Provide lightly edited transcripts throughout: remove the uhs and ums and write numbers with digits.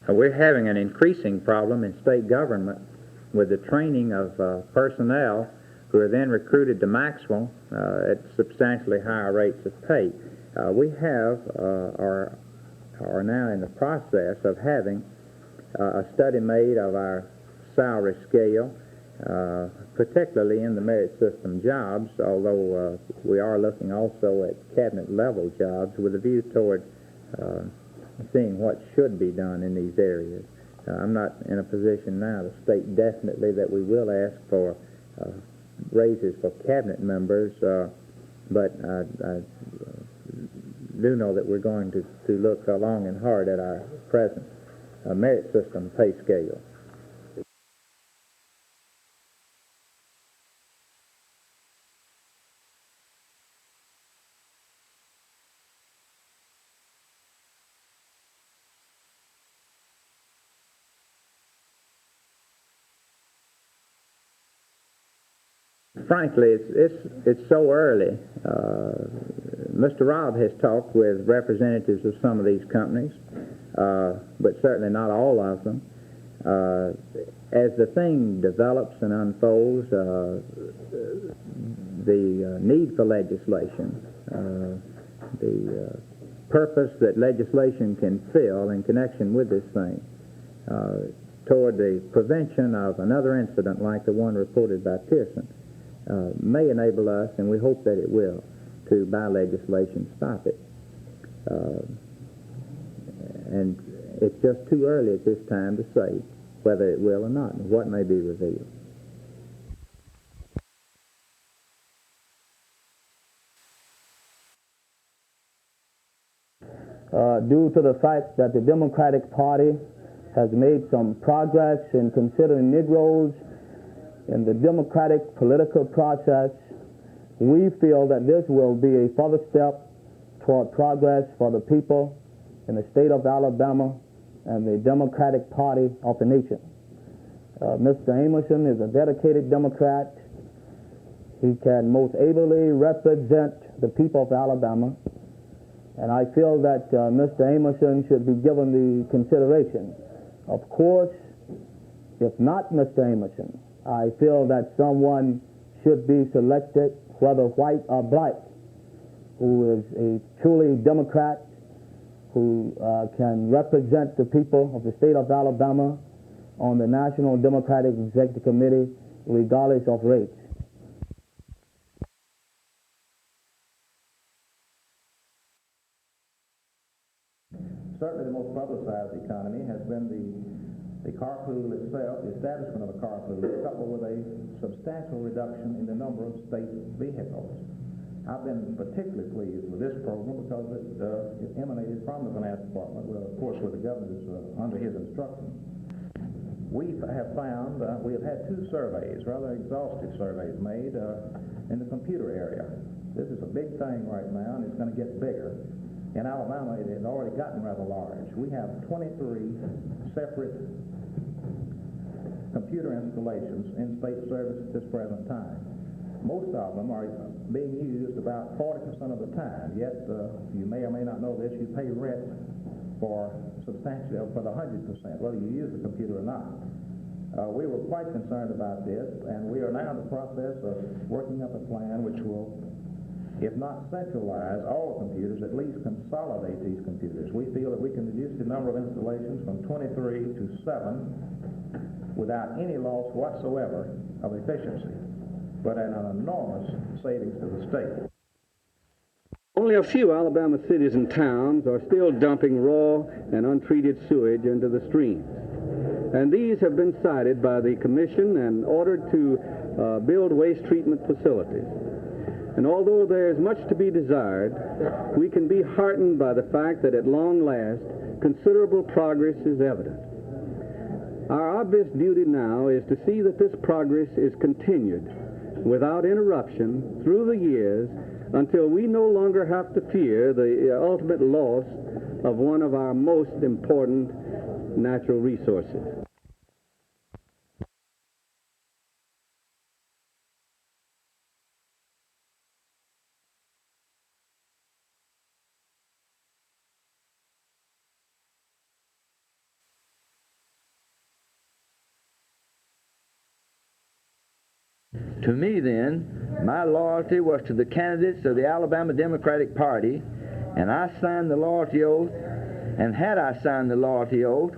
We're having an increasing problem in state government with the training of personnel who are then recruited to Maxwell at substantially higher rates of pay. We are now in the process of having a study made of our salary scale, particularly in the merit system jobs, although we are looking also at cabinet level jobs with a view toward seeing what should be done in these areas. I'm not in a position now to state definitely that we will ask for raises for cabinet members, but I do know that we're going to look long and hard at our present merit system pay scale. Frankly, it's so early. Mr. Robb has talked with representatives of some of these companies, but certainly not all of them. As the thing develops and unfolds, the need for legislation, the purpose that legislation can fill in connection with this thing, toward the prevention of another incident like the one reported by Pearson, may enable us, and we hope that it will, to by legislation stop it. And it's just too early at this time to say whether it will or not, and what may be revealed. Due to the fact that the Democratic Party has made some progress in considering Negroes in the democratic political process, we feel that this will be a further step toward progress for the people in the state of Alabama and the Democratic Party of the nation. Mr. Amerson is a dedicated Democrat. He can most ably represent the people of Alabama, and I feel that Mr. Amerson should be given the consideration. Of course, if not Mr. Amerson, I feel that someone should be selected, whether white or black, who is a truly Democrat, who can represent the people of the state of Alabama on the National Democratic Executive Committee, regardless of race. Certainly the most publicized economy has been the car pool itself, the establishment of a car pool, coupled with a substantial reduction in the number of state vehicles. I've been particularly pleased with this program because it emanated from the Finance Department, well, of course, with the governor's under his instruction. We have found, we have had two surveys, rather exhaustive surveys made in the computer area. This is a big thing right now, and it's going to get bigger. In Alabama, it has already gotten rather large. We have 23 separate computer installations in state service at this present time. Most of them are being used about 40% of the time, yet you may or may not know this, you pay rent for substantially for the 100%, whether you use the computer or not. We were quite concerned about this, and we are now in the process of working up a plan which will, if not centralize all computers, at least consolidate these computers. We feel that we can reduce the number of installations from 23 to 7 without any loss whatsoever of efficiency, but at an enormous savings to the state. Only a few Alabama cities and towns are still dumping raw and untreated sewage into the streams. And these have been cited by the Commission and ordered to build waste treatment facilities. And although there is much to be desired, we can be heartened by the fact that at long last, considerable progress is evident. Our obvious duty now is to see that this progress is continued without interruption through the years until we no longer have to fear the ultimate loss of one of our most important natural resources. To me, then, my loyalty was to the candidates of the Alabama Democratic Party, and I signed the loyalty oath, and had I signed the loyalty oath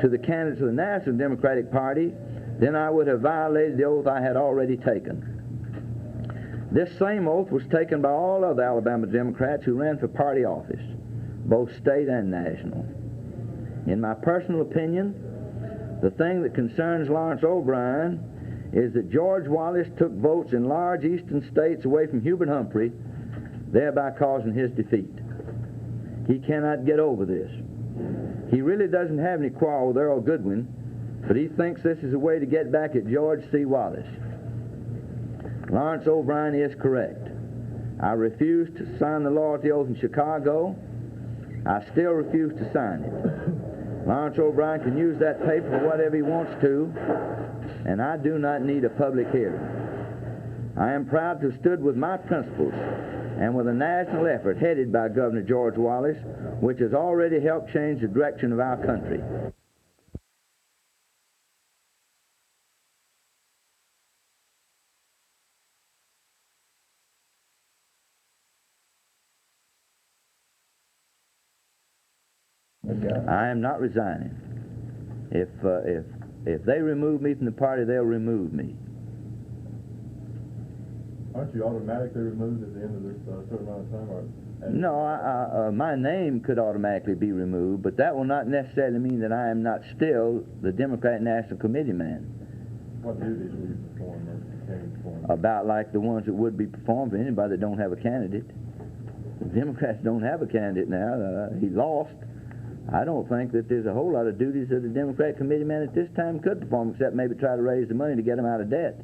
to the candidates of the National Democratic Party, then I would have violated the oath I had already taken. This same oath was taken by all other Alabama Democrats who ran for party office, both state and national. In my personal opinion, the thing that concerns Lawrence O'Brien is that George Wallace took votes in large eastern states away from Hubert Humphrey, thereby causing his defeat. He cannot get over this. He really doesn't have any quarrel with Earl Goodwin, but he thinks this is a way to get back at George C. Wallace. Lawrence O'Brien is correct. I refused to sign the loyalty oath in Chicago. I still refuse to sign it. Lawrence O'Brien can use that paper for whatever he wants to, and I do not need a public hearing. I am proud to have stood with my principles and with a national effort headed by Governor George Wallace, which has already helped change the direction of our country. I am not resigning. If they remove me from the party, they'll remove me. Aren't you automatically removed at the end of this certain amount of time? Or No, my name could automatically be removed, but that will not necessarily mean that I am not still the Democrat National Committee man. What duties will you perform or can you perform? About like the ones that would be performed for anybody that don't have a candidate. The Democrats don't have a candidate now. He lost. I don't think that there's a whole lot of duties that the Democrat committee man at this time could perform, except maybe try to raise the money to get him out of debt.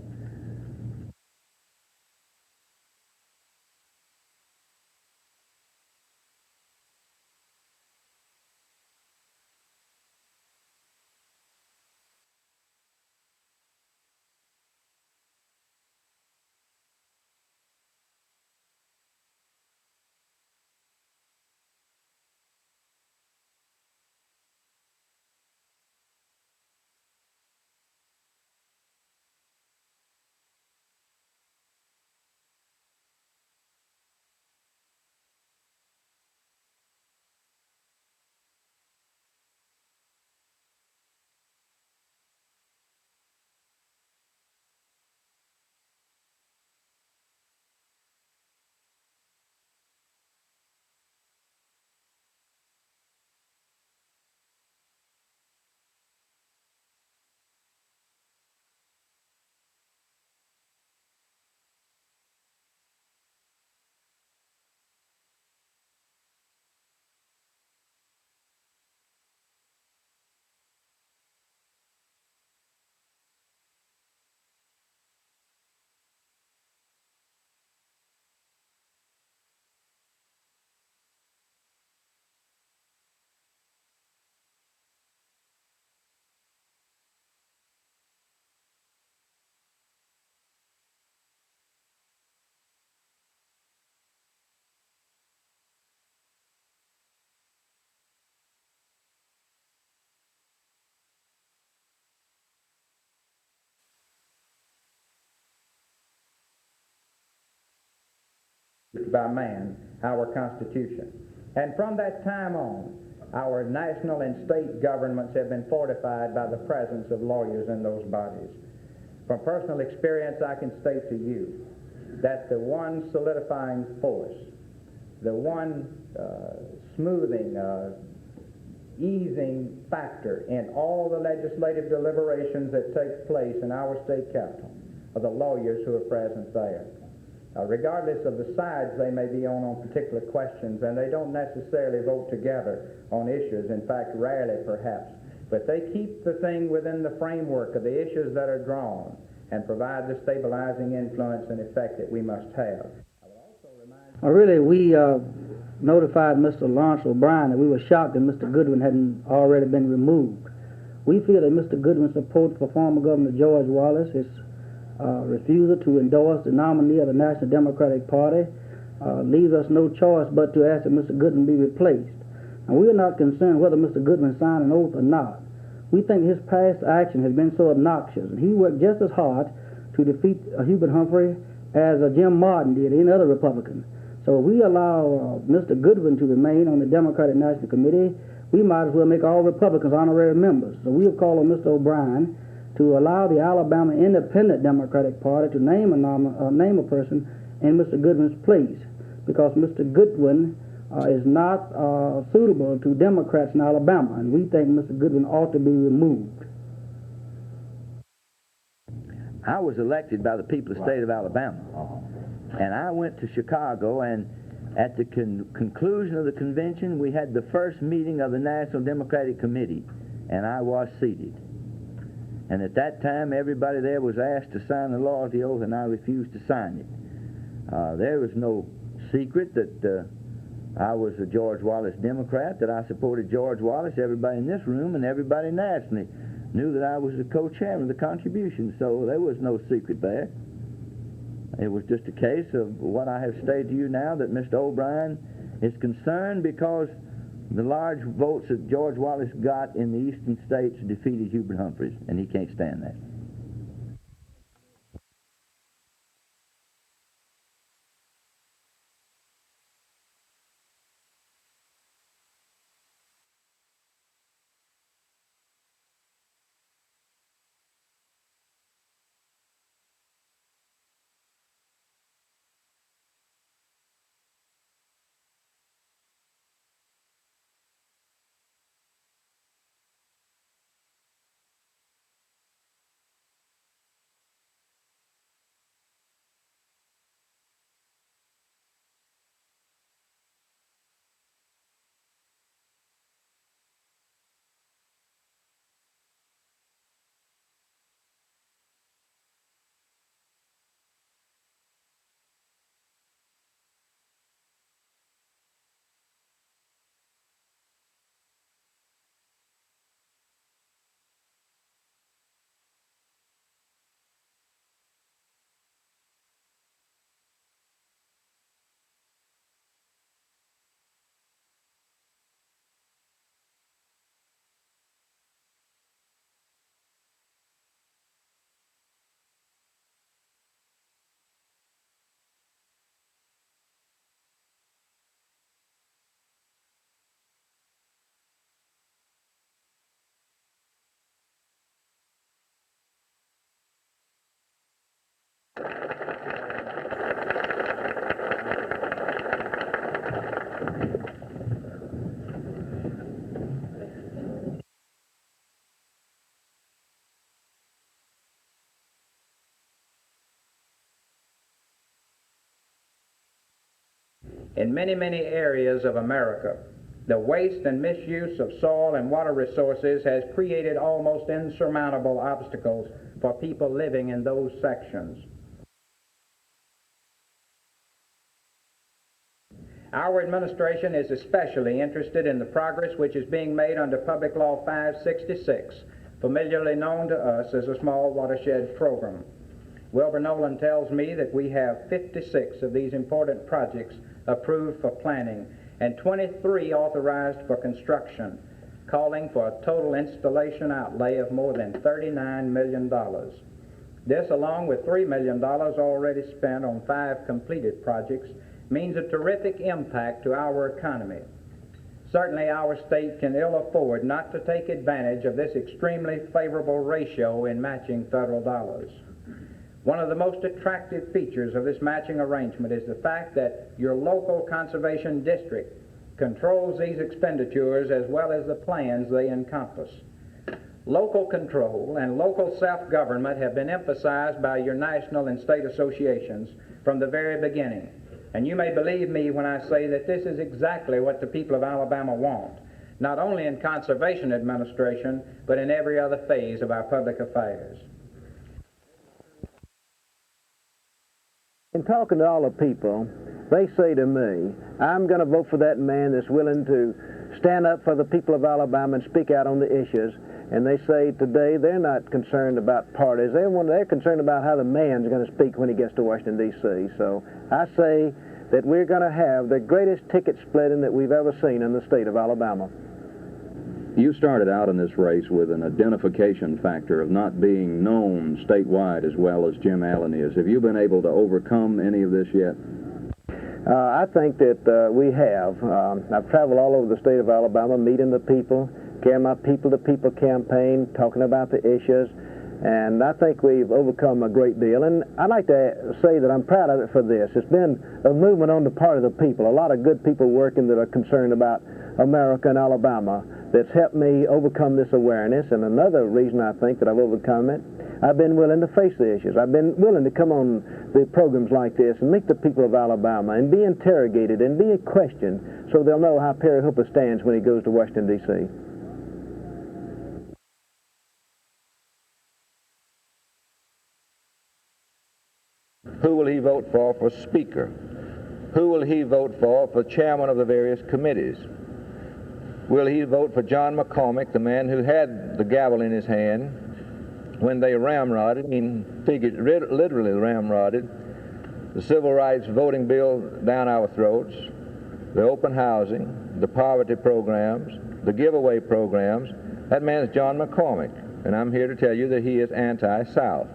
By man, our Constitution. And from that time on, our national and state governments have been fortified by the presence of lawyers in those bodies. From personal experience, I can state to you that the one solidifying force, the one smoothing, easing factor in all the legislative deliberations that take place in our state capitol are the lawyers who are present there. Regardless of the sides they may be on particular questions, and they don't necessarily vote together on issues, in fact, rarely perhaps, but they keep the thing within the framework of the issues that are drawn and provide the stabilizing influence and effect that we must have. We notified Mr. Lawrence O'Brien that we were shocked that Mr. Goodwin hadn't already been removed. We feel that Mr. Goodwin's support for former Governor George Wallace, his refusal to endorse the nominee of the National Democratic Party, leaves us no choice but to ask that Mr. Goodwin be replaced. And we are not concerned whether Mr. Goodwin signed an oath or not. We think his past action has been so obnoxious, and he worked just as hard to defeat Hubert Humphrey as Jim Martin did, any other Republican. So if we allow Mr. Goodwin to remain on the Democratic National Committee, we might as well make all Republicans honorary members. So we have called on Mr. O'Brien to allow the Alabama Independent Democratic Party to name a person in Mr. Goodwin's place, because Mr. Goodwin is not suitable to Democrats in Alabama, and we think Mr. Goodwin ought to be removed. I was elected by the people of the state of Alabama, and I went to Chicago, and at the conclusion of the convention, we had the first meeting of the National Democratic Committee, and I was seated. And at that time, everybody there was asked to sign the loyalty oath, and I refused to sign it. There was no secret that I was a George Wallace Democrat, that I supported George Wallace. Everybody in this room and everybody nationally knew that I was the co-chairman of the contribution, so there was no secret there. It was just a case of what I have stated to you now, that Mr. O'Brien is concerned because the large votes that George Wallace got in the eastern states defeated Hubert Humphreys, and he can't stand that. In many, many areas of America, the waste and misuse of soil and water resources has created almost insurmountable obstacles for people living in those sections. Our administration is especially interested in the progress which is being made under Public Law 566, familiarly known to us as the Small Watershed Program. Wilbur Nolan tells me that we have 56 of these important projects approved for planning and 23 authorized for construction, calling for a total installation outlay of more than $39 million. This, along with $3 million already spent on 5 completed projects, means a terrific impact to our economy. Certainly our state can ill afford not to take advantage of this extremely favorable ratio in matching federal dollars. One of the most attractive features of this matching arrangement is the fact that your local conservation district controls these expenditures as well as the plans they encompass. Local control and local self-government have been emphasized by your national and state associations from the very beginning. And you may believe me when I say that this is exactly what the people of Alabama want, not only in conservation administration, but in every other phase of our public affairs. In talking to all the people, they say to me, I'm going to vote for that man that's willing to stand up for the people of Alabama and speak out on the issues. And they say today they're not concerned about parties. They're concerned about how the man's going to speak when he gets to Washington, D.C. So I say that we're going to have the greatest ticket splitting that we've ever seen in the state of Alabama. You started out in this race with an identification factor of not being known statewide as well as Jim Allen is. Have you been able to overcome any of this yet? I think that we have. I've traveled all over the state of Alabama, meeting the people, carrying my people-to-people campaign, talking about the issues, and I think we've overcome a great deal. And I'd like to say that I'm proud of it for this. It's been a movement on the part of the people, a lot of good people working that are concerned about America and Alabama that's helped me overcome this awareness. And another reason I think that I've overcome it, I've been willing to face the issues. I've been willing to come on the programs like this and meet the people of Alabama and be interrogated and be questioned so they'll know how Perry Hooper stands when he goes to Washington, D.C. Who will he vote for Speaker? Who will he vote for chairman of the various committees? Will he vote for John McCormick, the man who had the gavel in his hand when they ramrodded, literally ramrodded, the civil rights voting bill down our throats, the open housing, the poverty programs, the giveaway programs? That man's John McCormick, and I'm here to tell you that he is anti-South.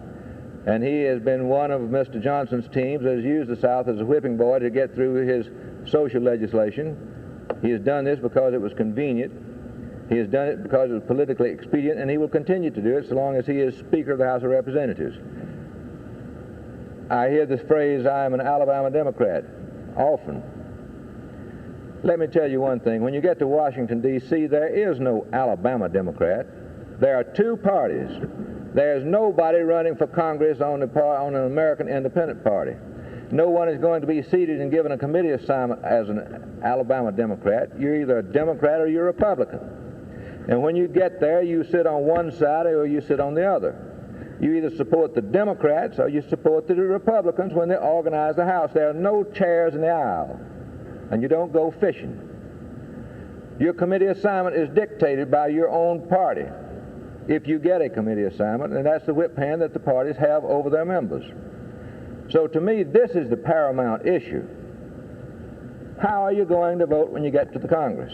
And he has been one of Mr. Johnson's teams that has used the South as a whipping boy to get through his social legislation. He has done this because it was convenient. He has done it because it was politically expedient, and he will continue to do it so long as he is Speaker of the House of Representatives. I hear this phrase, I am an Alabama Democrat, often. Let me tell you one thing. When you get to Washington, D.C., there is no Alabama Democrat. There are two parties. There's nobody running for Congress on an American Independent Party. No one is going to be seated and given a committee assignment as an Alabama Democrat. You're either a Democrat or you're a Republican. And when you get there, you sit on one side or you sit on the other. You either support the Democrats or you support the Republicans when they organize the House. There are no chairs in the aisle, and you don't go fishing. Your committee assignment is dictated by your own party, if you get a committee assignment, and that's the whip hand that the parties have over their members. So to me, this is the paramount issue. How are you going to vote when you get to the Congress?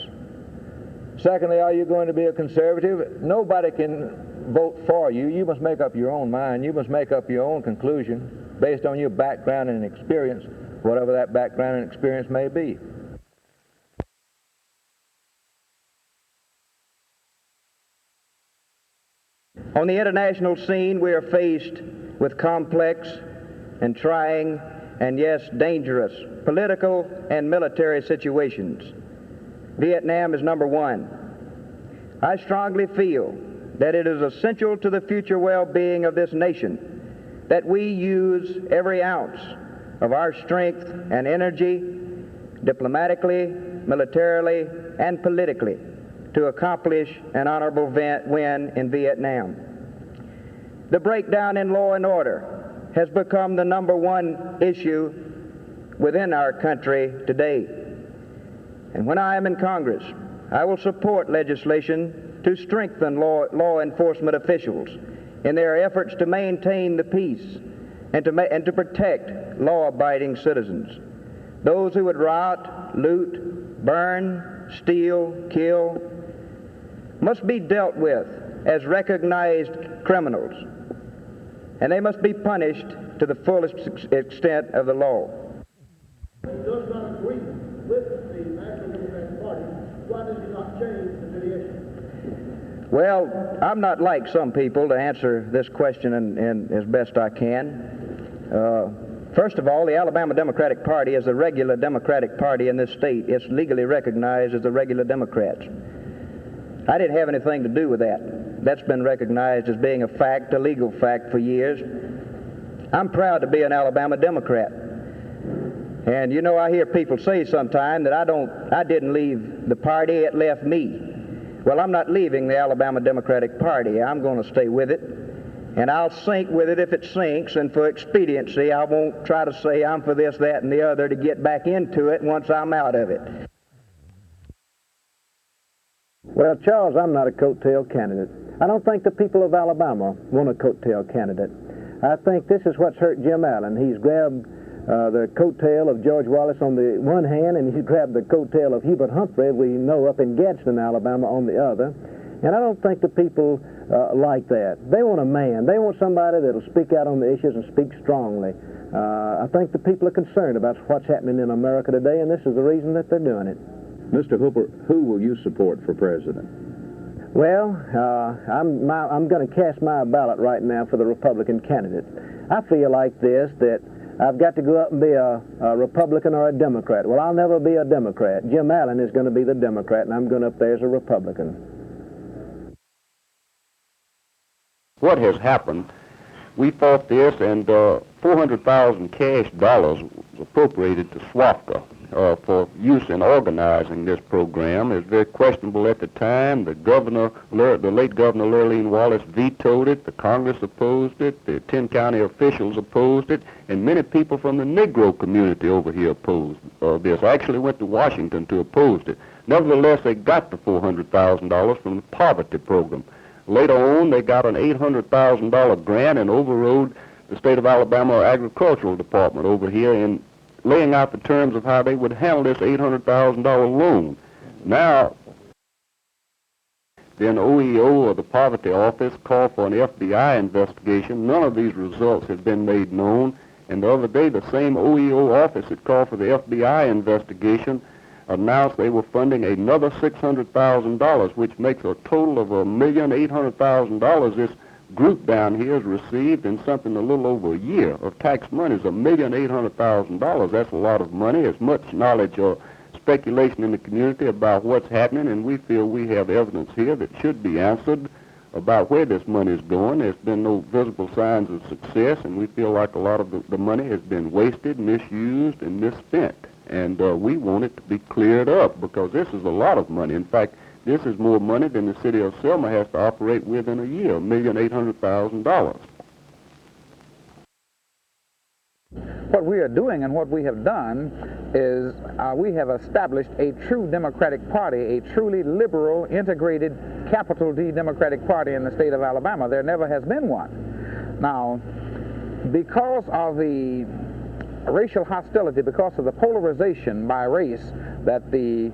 Secondly, are you going to be a conservative? Nobody can vote for you. You must make up your own mind. You must make up your own conclusion based on your background and experience, whatever that background and experience may be. On the international scene, we are faced with complex and trying and, yes, dangerous political and military situations. Vietnam is number one. I strongly feel that it is essential to the future well-being of this nation that we use every ounce of our strength and energy, diplomatically, militarily, and politically, to accomplish an honorable win in Vietnam. The breakdown in law and order has become the number one issue within our country today. And when I am in Congress, I will support legislation to strengthen law enforcement officials in their efforts to maintain the peace and to protect law-abiding citizens. Those who would riot, loot, burn, steal, kill, must be dealt with as recognized criminals, and they must be punished to the fullest extent of the law. Does not agree with the National Democratic Party, why does he not change the affiliation? Well, I'm not like some people to answer this question in as best I can. First of all, the Alabama Democratic Party is the regular Democratic Party in this state. It's legally recognized as the regular Democrats. I didn't have anything to do with that. That's been recognized as being a fact, a legal fact for years. I'm proud to be an Alabama Democrat. And you know, I hear people say sometimes that I didn't leave the party, it left me. Well, I'm not leaving the Alabama Democratic Party. I'm going to stay with it. And I'll sink with it if it sinks, and for expediency, I won't try to say I'm for this, that, and the other to get back into it once I'm out of it. Well, Charles, I'm not a coattail candidate. I don't think the people of Alabama want a coattail candidate. I think this is what's hurt Jim Allen. He's grabbed the coattail of George Wallace on the one hand, and he's grabbed the coattail of Hubert Humphrey, we know, up in Gadsden, Alabama, on the other. And I don't think the people like that. They want a man. They want somebody that'll speak out on the issues and speak strongly. I think the people are concerned about what's happening in America today, and this is the reason that they're doing it. Mr. Hooper, who will you support for president? Well, I'm going to cast my ballot right now for the Republican candidate. I feel like this, that I've got to go up and be a Republican or a Democrat. Well, I'll never be a Democrat. Jim Allen is going to be the Democrat, and I'm going up there as a Republican. What has happened, we fought this, and 400,000 cash dollars was appropriated to SWAFCA for use in organizing this program. It was very questionable at the time. The late Governor Lurleen Wallace vetoed it. The Congress opposed it. The 10 county officials opposed it. And many people from the Negro community over here opposed this. I actually went to Washington to oppose it. Nevertheless, they got the $400,000 from the poverty program. Later on, they got an $800,000 grant and overrode the state of Alabama Agricultural Department over here in laying out the terms of how they would handle this $800,000 loan. Now, then OEO, or the Poverty Office, called for an FBI investigation. None of these results have been made known. And the other day, the same OEO office that called for the FBI investigation announced they were funding another $600,000, which makes a total of $1,800,000 this group down here has received in something a little over a year of tax money. Is $1,800,000. That's a lot of money. As much knowledge or speculation in the community about what's happening, and we feel we have evidence here that should be answered about where this money is going. There's been no visible signs of success, and we feel like a lot of the money has been wasted, misused, and misspent. And we want it to be cleared up, because this is a lot of money. In fact, this is more money than the city of Selma has to operate with in a year, $1,800,000. What we are doing and what we have done is we have established a true Democratic Party, a truly liberal, integrated, capital D Democratic Party in the state of Alabama. There never has been one. Now, because of the racial hostility, because of the polarization by race that the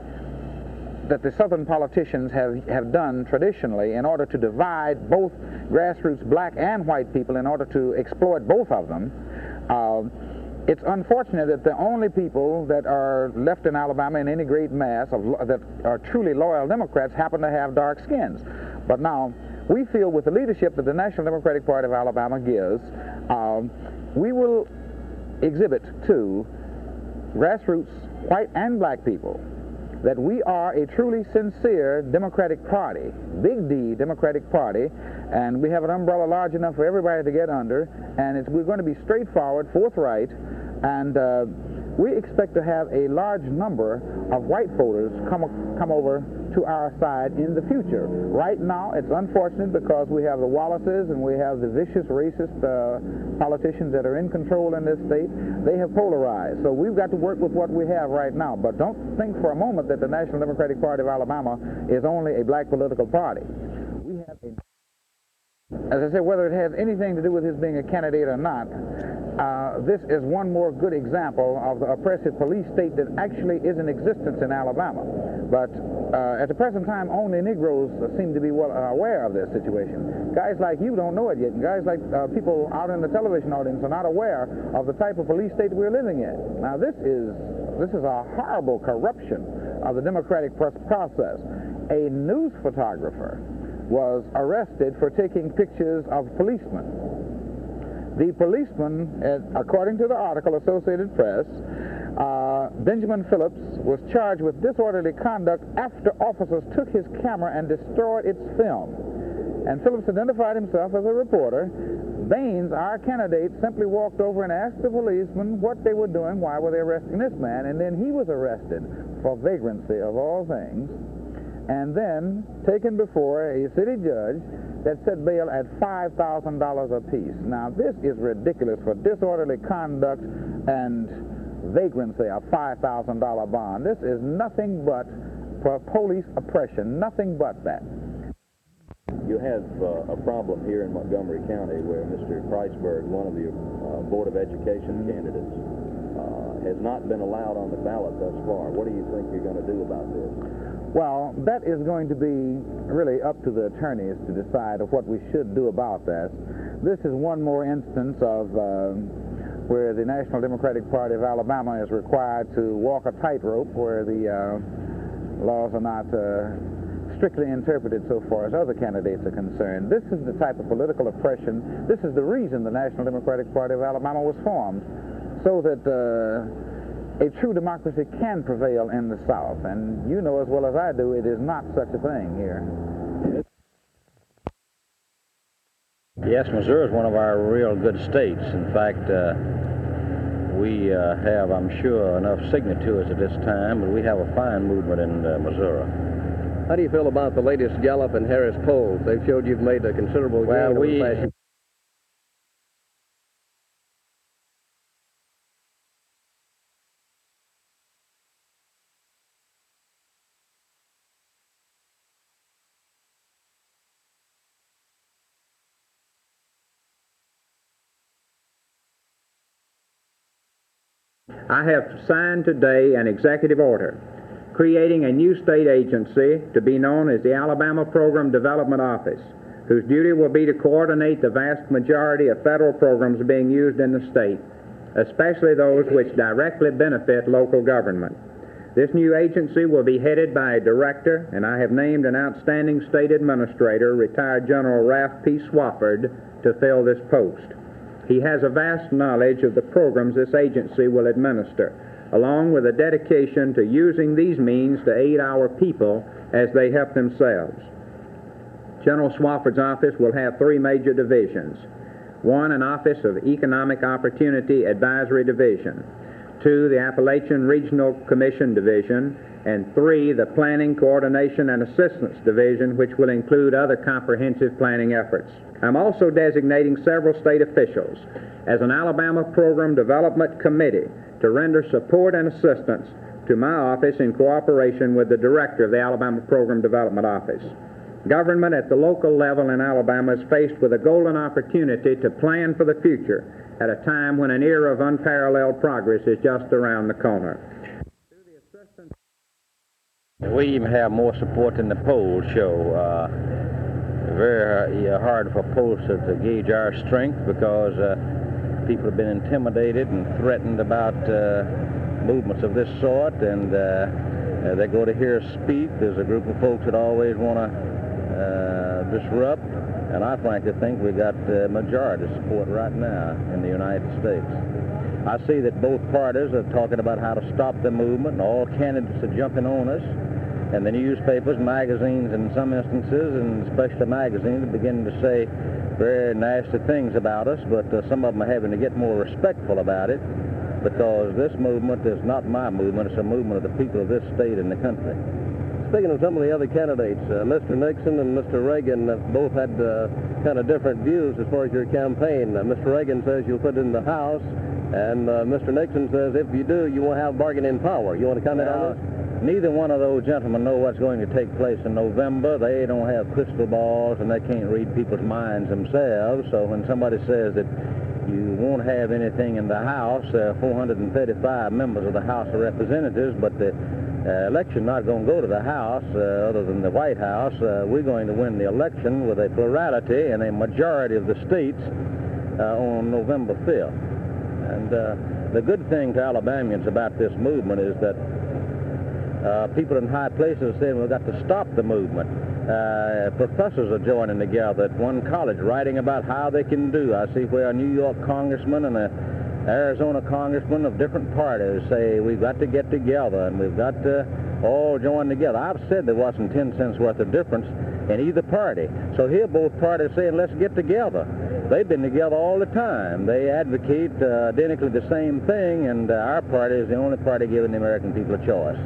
Southern politicians have done traditionally in order to divide both grassroots black and white people in order to exploit both of them, it's unfortunate that the only people that are left in Alabama in any great mass that are truly loyal Democrats happen to have dark skins. But now, we feel with the leadership that the National Democratic Party of Alabama gives, we will exhibit to grassroots white and black people that we are a truly sincere Democratic Party, big D Democratic Party, and we have an umbrella large enough for everybody to get under, and we're going to be straightforward, forthright, and we expect to have a large number of white voters come over to our side in the future. Right now, it's unfortunate because we have the Wallaces and we have the vicious, racist politicians that are in control in this state. They have polarized. So we've got to work with what we have right now. But don't think for a moment that the National Democratic Party of Alabama is only a black political party. We have as I said, whether it has anything to do with his being a candidate or not, this is one more good example of the oppressive police state that actually is in existence in Alabama. But at the present time, only Negroes seem to be well aware of this situation. Guys like you don't know it yet, and guys like people out in the television audience are not aware of the type of police state we're living in. Now, this is a horrible corruption of the democratic process. A news photographer was arrested for taking pictures of policemen. The policeman, according to the article, Associated Press, Benjamin Phillips, was charged with disorderly conduct after officers took his camera and destroyed its film. And Phillips identified himself as a reporter. Baines, our candidate, simply walked over and asked the policeman what they were doing, why were they arresting this man, and then he was arrested for vagrancy, of all things, and then taken before a city judge that set bail at $5,000 apiece. Now, this is ridiculous for disorderly conduct and vagrancy, a $5,000 bond. This is nothing but for police oppression, nothing but that. You have a problem here in Montgomery County where Mr. Kreisberg, one of the Board of Education candidates, has not been allowed on the ballot thus far. What do you think you're going to do about this? Well, that is going to be really up to the attorneys to decide of what we should do about that. This is one more instance of where the National Democratic Party of Alabama is required to walk a tightrope where the laws are not strictly interpreted so far as other candidates are concerned. This is the type of political oppression. This is the reason the National Democratic Party of Alabama was formed, so that a true democracy can prevail in the South. And you know as well as I do, it is not such a thing here. Yes, Missouri is one of our real good states. In fact, we have, I'm sure, enough signatures at this time, but we have a fine movement in Missouri. How do you feel about the latest Gallup and Harris polls? They've showed you've made a considerable gain over the past year. I have signed today an executive order creating a new state agency to be known as the Alabama Program Development Office, whose duty will be to coordinate the vast majority of federal programs being used in the state, especially those which directly benefit local government. This new agency will be headed by a director, and I have named an outstanding state administrator, retired General Ralph P. Swafford, to fill this post. He has a vast knowledge of the programs this agency will administer, along with a dedication to using these means to aid our people as they help themselves. General Swafford's office will have three major divisions. One, an Office of Economic Opportunity Advisory Division. Two, the Appalachian Regional Commission Division. And three, the Planning, Coordination, and Assistance Division, which will include other comprehensive planning efforts. I'm also designating several state officials as an Alabama Program Development Committee to render support and assistance to my office in cooperation with the director of the Alabama Program Development Office. Government at the local level in Alabama is faced with a golden opportunity to plan for the future at a time when an era of unparalleled progress is just around the corner. We even have more support than the polls show. Very hard for polls to gauge our strength because people have been intimidated and threatened about movements of this sort, and they go to hear us speak. There's a group of folks that always want to disrupt, and I frankly think we got majority support right now in the United States. I see that both parties are talking about how to stop the movement, and all candidates are jumping on us. And the newspapers, magazines, in some instances, and especially magazines, are beginning to say very nasty things about us, but some of them are having to get more respectful about it, because this movement is not my movement, it's a movement of the people of this state and the country. Speaking of some of the other candidates, Mr. Nixon and Mr. Reagan both had kind of different views as far as your campaign. Mr. Reagan says you'll put it in the House, and Mr. Nixon says if you do, you won't have bargaining power. You want to comment on this? Neither one of those gentlemen know what's going to take place in November. They don't have crystal balls, and they can't read people's minds themselves. So when somebody says that you won't have anything in the House, 435 members of the House of Representatives, but the election not going to go to the House other than the White House. We're going to win the election with a plurality and a majority of the states on November 5th. And the good thing to Alabamians about this movement is that people in high places are saying we've got to stop the movement. Professors are joining together at one college writing about how they can do. I see where a New York congressman and an Arizona congressman of different parties say we've got to get together and we've got to all join together. I've said there wasn't 10 cents worth of difference in either party. So here both parties saying let's get together. They've been together all the time. They advocate identically the same thing, and our party is the only party giving the American people a choice.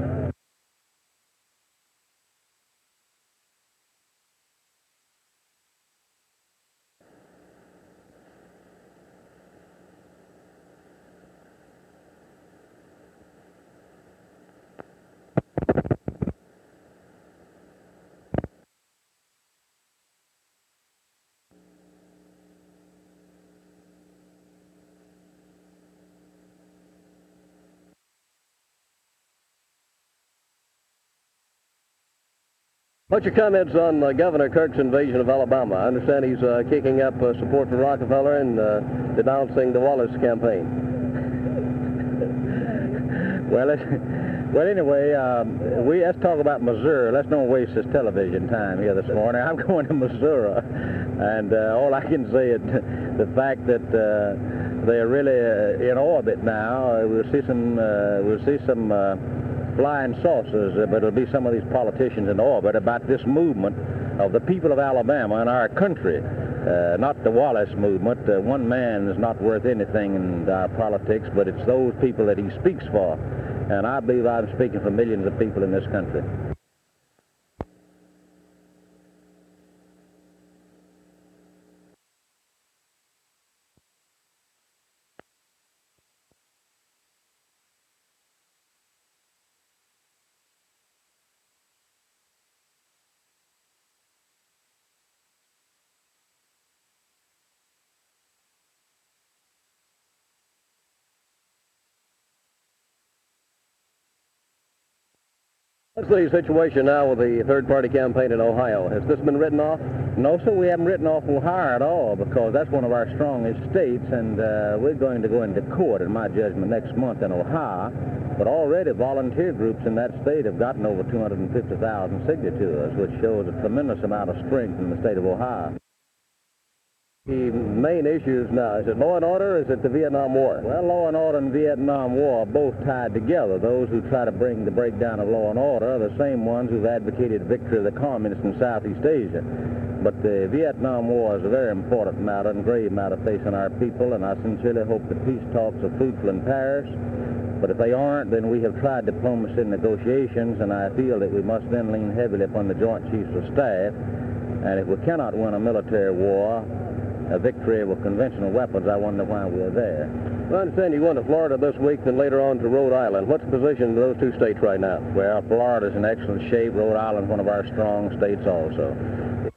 What's your comments on Governor Kirk's invasion of Alabama? I understand he's kicking up support for Rockefeller and denouncing the Wallace campaign. Well, anyway, let's talk about Missouri. Let's don't waste this television time here this morning. I'm going to Missouri, and all I can say is the fact that they're really in orbit now. We'll see some flying saucers, but it'll be some of these politicians in orbit about this movement of the people of Alabama and our country, not the Wallace movement. One man is not worth anything in our politics, but it's those people that he speaks for. And I believe I'm speaking for millions of people in this country. What's the situation now with the third-party campaign in Ohio? Has this been written off? No, sir, we haven't written off Ohio at all, because that's one of our strongest states, and we're going to go into court, in my judgment, next month in Ohio. But already volunteer groups in that state have gotten over 250,000 signatures, which shows a tremendous amount of strength in the state of Ohio. The main issues now, is it law and order, or is it the Vietnam War? Well, law and order and Vietnam War are both tied together. Those who try to bring the breakdown of law and order are the same ones who've advocated victory of the communists in Southeast Asia. But the Vietnam War is a very important matter and grave matter facing our people, and I sincerely hope that peace talks are fruitful in Paris. But if they aren't, then we have tried diplomacy and negotiations, and I feel that we must then lean heavily upon the Joint Chiefs of Staff. And if we cannot win a military war, a victory with conventional weapons, I wonder why we're there. Well, I understand you went to Florida this week, then later on to Rhode Island. What's the position of those two states right now? Well, Florida's in excellent shape. Rhode Island's one of our strong states also.